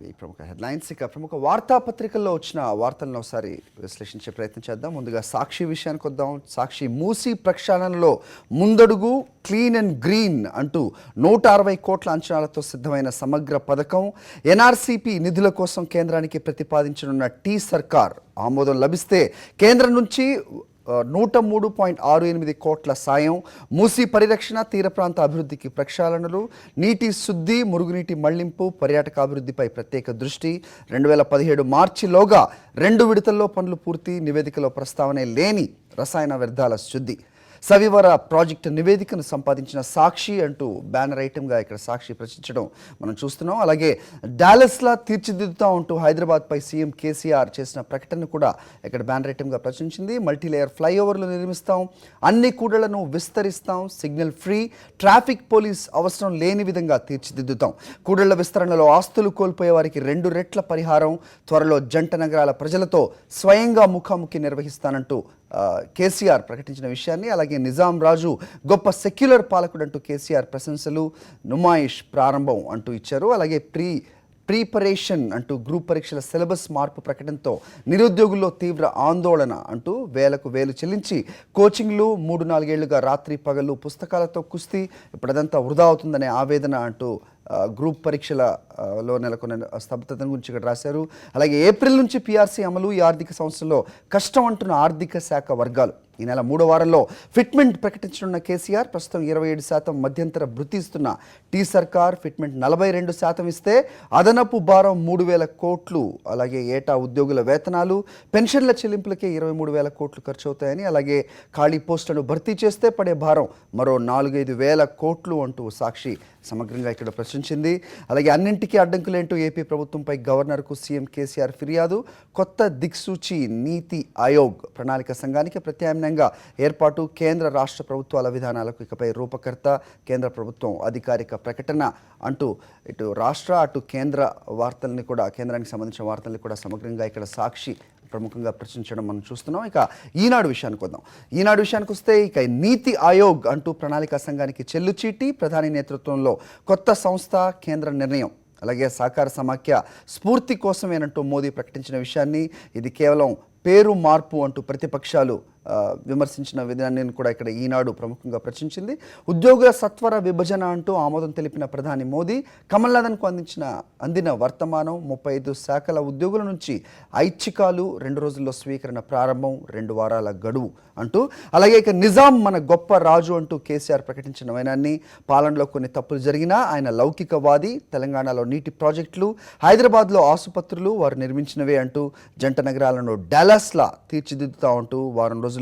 ఈ ప్రముఖ హెడ్లైన్స్. ఇక ప్రముఖ వార్తాపత్రికల్లో వచ్చిన వార్తలను ఒకసారి విశ్లేషించే ప్రయత్నం చేద్దాం. ముందుగా సాక్షి విషయానికి వద్దాం. సాక్షి మూసీ ప్రక్షాళనలో ముందడుగు క్లీన్ అండ్ గ్రీన్ అంటూ 160 కోట్ల అంచనాలతో సిద్ధమైన సమగ్ర పథకం. ఎన్ఆర్సీపీ నిధుల కోసం కేంద్రానికి ప్రతిపాదించనున్న టీ సర్కార్ ఆమోదం లభిస్తే కేంద్రం నుంచి 103.68 కోట్ల సాయం. మూసీ పరిరక్షణ, తీర ప్రాంత అభివృద్ధికి ప్రక్షాళనలు, నీటి శుద్ధి, మురుగునీటి మళ్లింపు, పర్యాటక అభివృద్ధిపై ప్రత్యేక దృష్టి. 2017 మార్చిలోగా 2 విడతల్లో పనులు పూర్తి. నివేదికలో ప్రస్తావనే లేని రసాయన వ్యర్థాల శుద్ధి. సవివర ప్రాజెక్టు నివేదికను సంపాదించిన సాక్షి అంటూ బ్యానర్ ఐటెంగా ఇక్కడ సాక్షి ప్రచురించడం మనం చూస్తున్నాం. అలాగే డాలస్లా తీర్చిదిద్దుతా ఉంటూ హైదరాబాద్పై సీఎం కేసీఆర్ చేసిన ప్రకటన కూడా ఇక్కడ బ్యానర్ ఐటెంగా ప్రచురించింది. మల్టీలేయర్ ఫ్లైఓవర్లు నిర్మిస్తాం, అన్ని కూడళ్లను విస్తరిస్తాం, సిగ్నల్ ఫ్రీ, ట్రాఫిక్ పోలీస్ అవసరం లేని విధంగా తీర్చిదిద్దుతాం. కూడళ్ల విస్తరణలో ఆస్తులు కోల్పోయే వారికి 2 రెట్ల పరిహారం. త్వరలో జంట నగరాల ప్రజలతో స్వయంగా ముఖాముఖి నిర్వహిస్తానంటూ కేసీఆర్ ప్రకటించిన విషయాన్ని, అలాగే నిజాం రాజు గొప్ప సెక్యులర్ పాలకుడు అంటూ కేసీఆర్ ప్రశంసలు, నుమాయిష్ ప్రారంభం అంటూ ఇచ్చారు. అలాగే ప్రీపరేషన్ అంటూ గ్రూప్ పరీక్షల సిలబస్ మార్పు ప్రకటనతో నిరుద్యోగుల్లో తీవ్ర ఆందోళన అంటూ వేలకు వేలు చెల్లించి కోచింగ్లు 3-4 ఏళ్లుగా రాత్రి పగలు పుస్తకాలతో కుస్తీ, ఇప్పుడదంతా వృధా అవుతుందనే ఆవేదన అంటూ గ్రూప్ పరీక్షలలో నెలకొన్న స్తబ్దతను గురించి ఇక్కడ రాశారు. అలాగే ఏప్రిల్ నుంచి పీఆర్సీ అమలు, ఈ ఆర్థిక సంవత్సరంలో కష్టం అంటున్న ఆర్థిక శాఖ వర్గాలు. ఈ నెల 3వ వారంలో ఫిట్మెంట్ ప్రకటించనున్న కేసీఆర్ ప్రస్తుతం 27% మధ్యంతర భృతి ఇస్తున్న టీ సర్కార్ ఫిట్మెంట్ 42% ఇస్తే అదనపు భారం 3,000 కోట్లు. అలాగే ఏటా ఉద్యోగుల వేతనాలు, పెన్షన్ల చెల్లింపులకే 23,000 కోట్లు ఖర్చు అవుతాయని, అలాగే ఖాళీ పోస్టులను భర్తీ చేస్తే పడే భారం మరో 4-5 వేల కోట్లు అంటూ సాక్షి సమగ్రంగా ఇక్కడ ప్రశ్నించింది. అలాగే అన్నింటికీ అడ్డంకులేంటూ ఏపీ ప్రభుత్వంపై గవర్నర్కు సీఎం కేసీఆర్ ఫిర్యాదు. కొత్త దిక్సూచి నీతి ఆయోగ్ ప్రణాళిక సంఘానికి ప్రత్యామ్నాయంగా ఏర్పాటు. కేంద్ర రాష్ట్ర ప్రభుత్వాల విధానాలకు ఇకపై రూపకర్త. కేంద్ర ప్రభుత్వం అధికారిక ప్రకటన అంటూ ఇటు రాష్ట్ర అటు కేంద్ర వార్తల్ని కూడా, కేంద్రానికి సంబంధించిన వార్తల్ని కూడా సమగ్రంగా ఇక్కడ సాక్షి ప్రముఖంగా ప్రశ్నించడం మనం చూస్తున్నాం. ఇక ఈనాడు విషయానికి వద్దాం. ఈనాడు విషయానికి వస్తే ఇక నీతి ఆయోగ్ అంటూ ప్రణాళికా సంఘానికి చెల్లుచీటి. ప్రధాని నేతృత్వంలో కొత్త సంస్థ, కేంద్ర నిర్ణయం. అలాగే సహకార సమాఖ్య స్ఫూర్తి కోసమేనంటూ మోదీ ప్రకటించిన విషయాన్ని, ఇది కేవలం పేరు మార్పు అంటూ ప్రతిపక్షాలు విమర్శించిన విధానాన్ని కూడా ఇక్కడ ఈనాడు ప్రముఖంగా ప్రశ్నించింది. ఉద్యోగుల సత్వర విభజన అంటూ ఆమోదం తెలిపిన ప్రధాని మోదీ, కమల్నాథన్కు అందిన వర్తమానం. 35 శాఖల ఉద్యోగుల నుంచి ఐచ్ఛికాలు, 2 రోజుల్లో స్వీకరణ ప్రారంభం, 2 వారాల గడువు అంటూ. అలాగే ఇక నిజాం మన గొప్ప రాజు అంటూ కేసీఆర్ ప్రకటించిన వైనాన్ని, పాలనలో కొన్ని తప్పులు జరిగినా ఆయన లౌకికవాది, తెలంగాణలో నీటి ప్రాజెక్టులు, హైదరాబాద్లో ఆసుపత్రులు వారు నిర్మించినవే అంటూ, జంట నగరాలను డాలస్లా తీర్చిదిద్దుతా ఉంటూ, వారం రోజుల్లో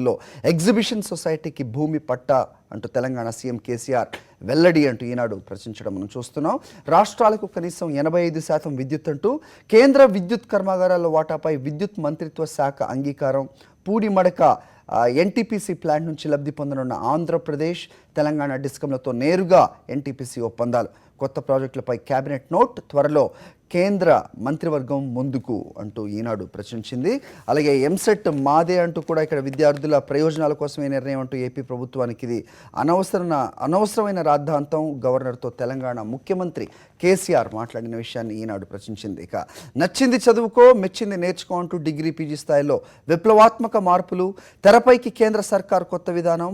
ఎగ్జిబిషన్ సొసైటీకి భూమి పట్టా అంటూ తెలంగాణ సీఎం కేసీఆర్ వెల్లడి అంటూ ఈనాడు ప్రశ్నించడం మనం చూస్తున్నాం. రాష్ట్రాలకు కనీసం 85% విద్యుత్ అంటూ కేంద్ర విద్యుత్ కర్మాగారాల వాటాపై విద్యుత్ మంత్రిత్వ శాఖ అంగీకారం. పూడిమడక ఎన్టీపీసీ ప్లాంట్ నుంచి లబ్ధి పొందనున్న ఆంధ్రప్రదేశ్, తెలంగాణ డిస్కంలతో నేరుగా ఎన్టీపీసీ ఒప్పందాలు. కొత్త ప్రాజెక్టులపై కేబినెట్ నోట్, త్వరలో కేంద్ర మంత్రివర్గం ముందుకు అంటూ ఈనాడు ప్రశ్నించింది. అలాగే ఎంసెట్ మాదే అంటూ కూడా ఇక్కడ విద్యార్థుల ప్రయోజనాల కోసమే నిర్ణయం అంటూ ఏపీ ప్రభుత్వానికి ఇది అనవసరమైన రాద్ధాంతం. గవర్నర్తో తెలంగాణ ముఖ్యమంత్రి కేసీఆర్ మాట్లాడిన విషయాన్ని ఈనాడు ప్రశ్నించింది. ఇక నచ్చింది చదువుకో, మెచ్చింది నేర్చుకో అంటూ డిగ్రీ పీజీ స్థాయిలో విప్లవాత్మక మార్పులు. తెరపైకి కేంద్ర సర్కార్ కొత్త విధానం,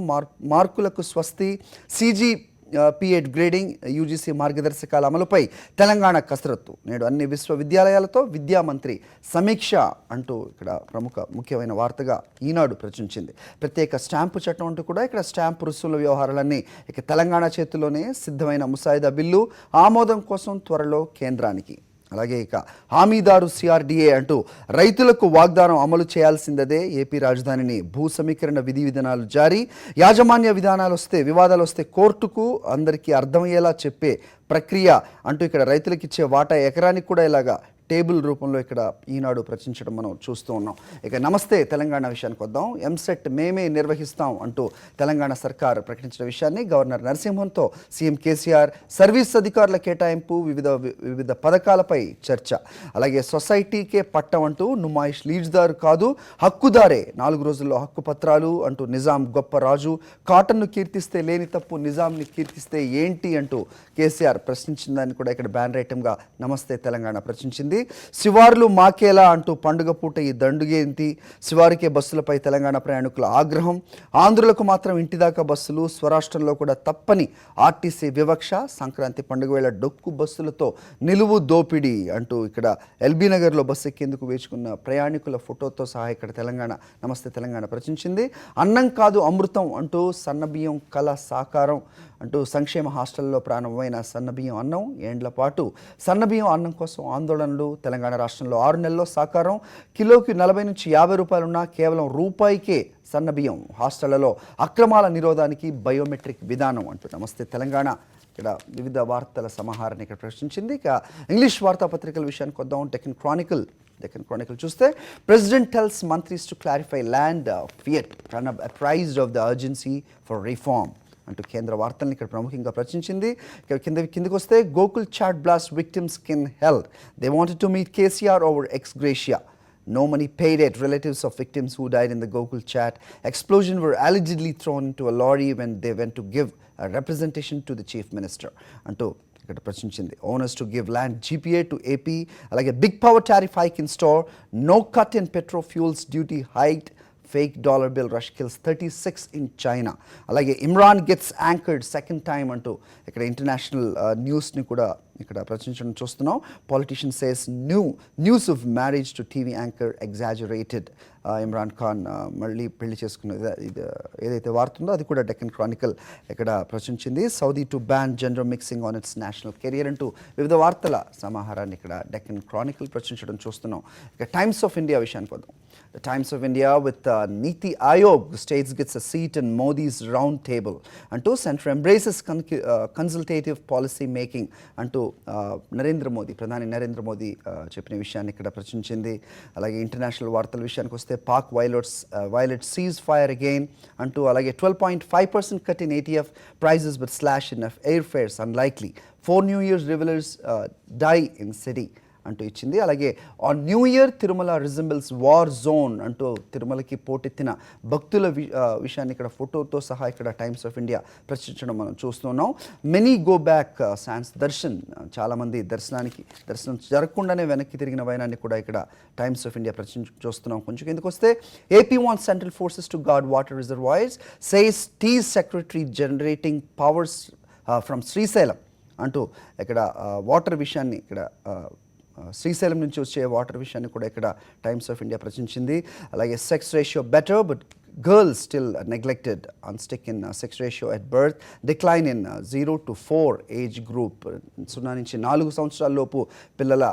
మార్కులకు స్వస్తి, CGPA గ్రేడింగ్, UGC మార్గదర్శకాల అమలుపై తెలంగాణ కసరత్తు. నేడు అన్ని విశ్వవిద్యాలయాలతో విద్యామంత్రి సమీక్ష అంటూ ఇక్కడ ముఖ్యమైన వార్తగా ఈనాడు ప్రచురించింది. ప్రత్యేక స్టాంపు చట్టం అంటూ కూడా ఇక్కడ స్టాంపు రుసుముల వ్యవహారాలన్నీ ఇక తెలంగాణ చేతిలోనే. సిద్ధమైన ముసాయిదా బిల్లు ఆమోదం కోసం త్వరలో కేంద్రానికి. అలాగే ఇక హామీదారు CRDA అంటూ రైతులకు వాగ్దానం అమలు చేయాల్సిందే. ఏపీ రాజధానిని భూ సమీకరణ విధి విధానాలు జారీ. యాజమాన్య వివాదాలు వస్తే కోర్టుకు, అందరికీ అర్థమయ్యేలా చెప్పే ప్రక్రియ అంటూ ఇక్కడ రైతులకు ఇచ్చే వాటా ఎకరానికి కూడా ఇలాగా టేబుల్ రూపంలో ఇక్కడ ఈనాడు ప్రచురించడం మనం చూస్తూ ఉన్నాం. ఇక నమస్తే తెలంగాణ విషయానికి వద్దాం. ఎంసెట్ మేమే నిర్వహిస్తాం అంటూ తెలంగాణ సర్కార్ ప్రకటించిన విషయాన్ని గవర్నర్ నరసింహన్తో సీఎం కేసీఆర్, సర్వీస్ అధికారుల కేటాయింపు, వివిధ పథకాలపై చర్చ, అలాగే సొసైటీకే పట్టం అంటూ నుమాయిష్ లీడ్దారు కాదు హక్కుదారే, 4 రోజుల్లో హక్కు పత్రాలు అంటూ నిజాం గొప్ప రాజు, కాటన్ను కీర్తిస్తే లేని తప్పు నిజాంని కీర్తిస్తే ఏంటి అంటూ కేసీఆర్ ప్రశ్నించిందని కూడా ఇక్కడ బ్యానర్ ఐటమ్గా నమస్తే తెలంగాణ ప్రశ్నించింది. శివారులు మాకేలా అంటూ పండుగ పూట ఈ దండుగేంటి, శివారుకే బస్సులపై తెలంగాణ ప్రయాణికుల ఆగ్రహం, ఆంధ్రులకు మాత్రం ఇంటిదాకా బస్సులు, స్వరాష్ట్రంలో కూడా తప్పని ఆర్టీసీ వివక్ష, సంక్రాంతి పండుగ వేళ డొక్కు బస్సులతో నిలువు దోపిడీ అంటూ ఇక్కడ ఎల్బీ నగర్లో బస్సు ఎక్కేందుకు వేచుకున్న ప్రయాణికుల ఫోటోతో సహా ఇక్కడ తెలంగాణ నమస్తే తెలంగాణ ప్రచురించింది. అన్నం కాదు అమృతం అంటూ సన్నబియ్యం కళ సాకారం అంటూ సంక్షేమ హాస్టల్లో ప్రారంభమైన సన్నబియ్యం అన్నం ఏండ్ల పాటు సన్నబియ్యం అన్నం కోసం ఆందోళనలు, తెలంగాణ రాష్ట్రంలో 6 నెలల్లో సాకారం, కిలోకి 40 నుంచి 50 రూపాయలున్నా కేవలం రూపాయికే సన్నబియ్యం, హాస్టళ్లలో అక్రమాల నిరోధానికి బయోమెట్రిక్ విధానం అంటూ నమస్తే తెలంగాణ ఇక్కడ వివిధ వార్తల సమాహారాన్ని ఇక్కడ ప్రశ్నించింది. ఇక ఇంగ్లీష్ వార్తాపత్రికల విషయానికి వద్దాం. డెక్కన్ క్రానికల్ చూస్తే president tells ministers to clarify land fiat, Pranab apprised of the urgency for reform అంటూ కేంద్ర వార్తల్ని ఇక్కడ ప్రముఖంగా ప్రచురించింది. కిందకి వస్తే Gokul Chat blast victims can help, they wanted to meet KCR over ex gratia, no money paid at relatives of victims who died in the Gokul chat explosion were allegedly thrown into a lorry when they went to give a representation to the chief minister అంటూ ఇక్కడ ప్రశ్నించింది. Owners to give land GPA to AP, అలాగే big power tariff hike in store, no cut in petro fuels duty hike, fake dollar bill rush kills 36 in China, అలాగే Imran gets anchored second time అంటూ ఇక్కడ international న్యూస్ని కూడా ఇక్కడ ప్రచురించడం చూస్తున్నాం. Politician says news of marriage to TV anchor exaggerated, Imran Khan మళ్ళీ పెళ్లి చేసుకున్నది ఏదైతే వార్త ఉందో అది కూడా డెక్కన్ క్రానికల్ ఇక్కడ ప్రచురించింది. Saudi to ban gender mixing on it's national career అంటూ వివిధ వార్తల సమాహారాన్ని ఇక్కడ డెక్కన్ క్రానికల్ ప్రచురించడం చూస్తున్నాం. ఇక టైమ్స్ ఆఫ్ ఇండియా విషయానికి వద్దాం. The Times of India with Niti Aayog, states gets a seat in Modi's round table అంటూ centre embraces consultative policy making అంటూ ప్రధాని నరేంద్ర మోదీ చెప్పిన విషయాన్ని ఇక్కడ ప్రచురించింది. అలాగే ఇంటర్నేషనల్ వార్తల విషయానికి వస్తే Pak violet cease fire again అంటూ, అలాగే 12.5% cut in ATF prices but slash in air fares unlikely, 4 New Year's revelers die in city అంటూ ఇచ్చింది. అలాగే on new year Tirumala resembles war zone అంటూ తిరుమలకి పోటెత్తిన భక్తుల విషయాన్ని ఇక్కడ ఫోటోతో సహా ఇక్కడ టైమ్స్ ఆఫ్ ఇండియా ప్రచురించడం మనం చూస్తున్నాం. Many go back sands Darshan, చాలామంది దర్శనం జరగకుండానే వెనక్కి తిరిగిన వైనాన్ని కూడా ఇక్కడ టైమ్స్ ఆఫ్ ఇండియా చూస్తున్నాం. కొంచెం ఎందుకు వస్తే AP wants central forces to guard water reservoirs, says టీజ్ secretary generating powers from Srisailam అంటూ ఇక్కడ వాటర్ విషయాన్ని ఇక్కడ శ్రీశైలం నుంచి వచ్చే వాటర్ విషయాన్ని కూడా ఇక్కడ టైమ్స్ ఆఫ్ ఇండియా ప్రచురించింది. అలాగే sex ratio better but girls still neglected, unstick in sex ratio at birth, decline in 0 to 4 age group, 0 నుంచి 4 సంవత్సరాల లోపు పిల్లల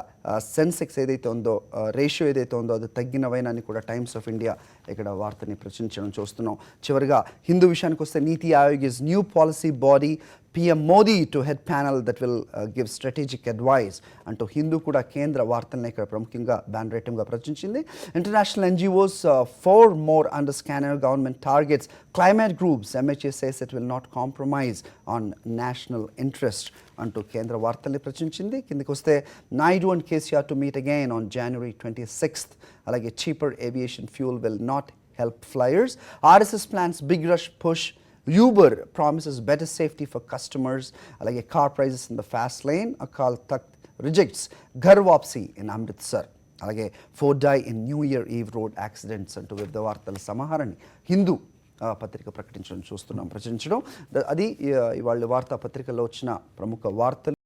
సెన్సెక్స్ ఏదైతే ఉందో రేషియో ఏదైతే ఉందో అది తగ్గిన వైనాన్ని కూడా టైమ్స్ ఆఫ్ ఇండియా ఇక్కడ వార్తని ప్రచురించడం చూస్తున్నాం. చివరిగా హిందూ విషయానికి వస్తే నీతి Aayog is new policy body, PM Modi to head panel that will give strategic advice అంటూ హిందూ కూడా కేంద్ర వార్తలను ఇక్కడ ప్రముఖంగా బ్యాన్ రేటింగ్గా ప్రచురించింది. International NGOs 4 more under scanner government targets climate groups, MHA says it will not compromise on national interest అంటూ కేంద్ర వార్తల్ని ప్రచురించింది. కిందకి వస్తే Naidu and KCR to meet again on January 26th, అలాగే cheaper aviation fuel will not help flyers, RSS plans big rush push, Uber promises better safety for customers, అలాగే car prices in the fast lane, Akal Takht rejects ghar wapsi in Amritsar, అలాగే 4 die in New Year Eve road accidents అంటూ వివిధ వార్తల సమాహారాన్ని హిందూ పత్రిక ప్రచురించడం అది ఇవాళ వార్తాపత్రికల్లో వచ్చిన ప్రముఖ వార్తలు.